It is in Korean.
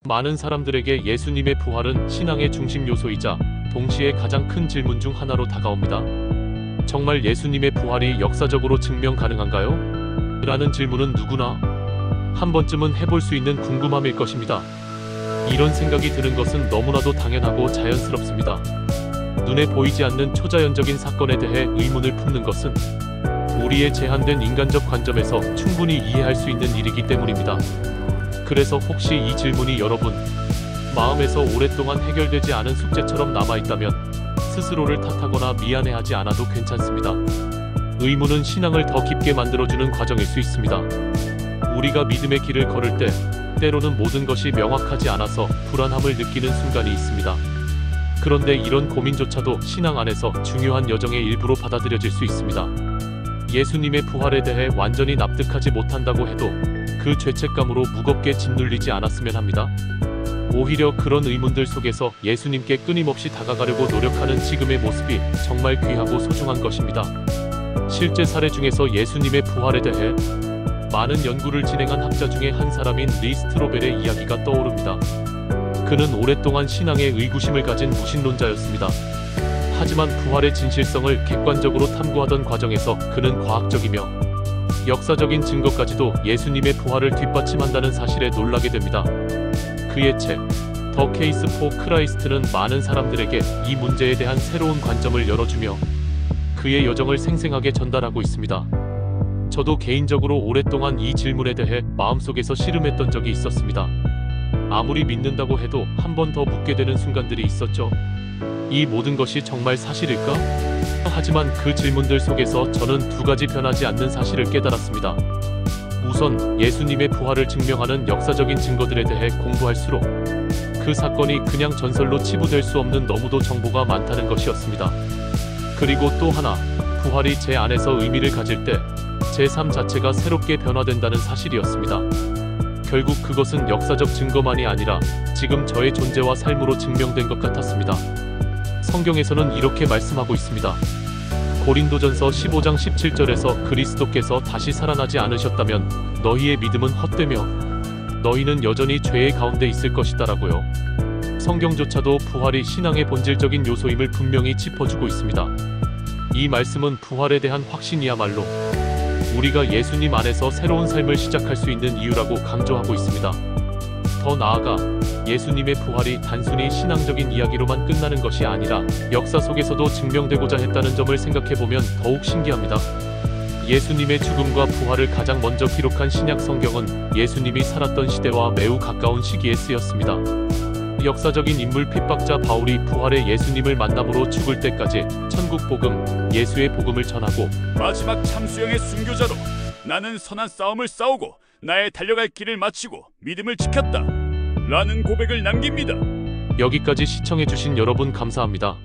많은 사람들에게 예수님의 부활은 신앙의 중심 요소이자 동시에 가장 큰 질문 중 하나로 다가옵니다. 정말 예수님의 부활이 역사적으로 증명 가능한가요? 라는 질문은 누구나 한 번쯤은 해볼 수 있는 궁금함일 것입니다. 이런 생각이 드는 것은 너무나도 당연하고 자연스럽습니다. 눈에 보이지 않는 초자연적인 사건에 대해 의문을 품는 것은 우리의 제한된 인간적 관점에서 충분히 이해할 수 있는 일이기 때문입니다. 그래서 혹시 이 질문이 여러분 마음에서 오랫동안 해결되지 않은 숙제처럼 남아있다면 스스로를 탓하거나 미안해하지 않아도 괜찮습니다. 의문은 신앙을 더 깊게 만들어주는 과정일 수 있습니다. 우리가 믿음의 길을 걸을 때 때로는 모든 것이 명확하지 않아서 불안함을 느끼는 순간이 있습니다. 그런데 이런 고민조차도 신앙 안에서 중요한 여정의 일부로 받아들여질 수 있습니다. 예수님의 부활에 대해 완전히 납득하지 못한다고 해도 그 죄책감으로 무겁게 짓눌리지 않았으면 합니다. 오히려 그런 의문들 속에서 예수님께 끊임없이 다가가려고 노력하는 지금의 모습이 정말 귀하고 소중한 것입니다. 실제 사례 중에서 예수님의 부활에 대해 많은 연구를 진행한 학자 중에 한 사람인 리 스트로벨의 이야기가 떠오릅니다. 그는 오랫동안 신앙에 의구심을 가진 무신론자였습니다. 하지만 부활의 진실성을 객관적으로 탐구하던 과정에서 그는 과학적이며 역사적인 증거까지도 예수님의 부활을 뒷받침한다는 사실에 놀라게 됩니다. 그의 책 더 케이스 포 크라이스트는 많은 사람들에게 이 문제에 대한 새로운 관점을 열어주며 그의 여정을 생생하게 전달하고 있습니다. 저도 개인적으로 오랫동안 이 질문에 대해 마음속에서 씨름했던 적이 있었습니다. 아무리 믿는다고 해도 한 번 더 묻게 되는 순간들이 있었죠. 이 모든 것이 정말 사실일까? 하지만 그 질문들 속에서 저는 두 가지 변하지 않는 사실을 깨달았습니다. 우선 예수님의 부활을 증명하는 역사적인 증거들에 대해 공부할수록 그 사건이 그냥 전설로 치부될 수 없는 너무도 정보가 많다는 것이었습니다. 그리고 또 하나, 부활이 제 안에서 의미를 가질 때 제 삶 자체가 새롭게 변화된다는 사실이었습니다. 결국 그것은 역사적 증거만이 아니라 지금 저의 존재와 삶으로 증명된 것 같았습니다. 성경에서는 이렇게 말씀하고 있습니다. 고린도전서 15장 17절에서 그리스도께서 다시 살아나지 않으셨다면 너희의 믿음은 헛되며 너희는 여전히 죄의 가운데 있을 것이다라고요. 성경조차도 부활이 신앙의 본질적인 요소임을 분명히 짚어주고 있습니다. 이 말씀은 부활에 대한 확신이야말로 우리가 예수님 안에서 새로운 삶을 시작할 수 있는 이유라고 강조하고 있습니다. 더 나아가 예수님의 부활이 단순히 신앙적인 이야기로만 끝나는 것이 아니라 역사 속에서도 증명되고자 했다는 점을 생각해보면 더욱 신기합니다. 예수님의 죽음과 부활을 가장 먼저 기록한 신약 성경은 예수님이 살았던 시대와 매우 가까운 시기에 쓰였습니다. 역사적인 인물 핍박자 바울이 부활의 예수님을 만남으로 죽을 때까지 천국 복음, 예수의 복음을 전하고 마지막 참수형의 순교자로 나는 선한 싸움을 싸우고 나의 달려갈 길을 마치고 믿음을 지켰다 라는 고백을 남깁니다. 여기까지 시청해주신 여러분 감사합니다.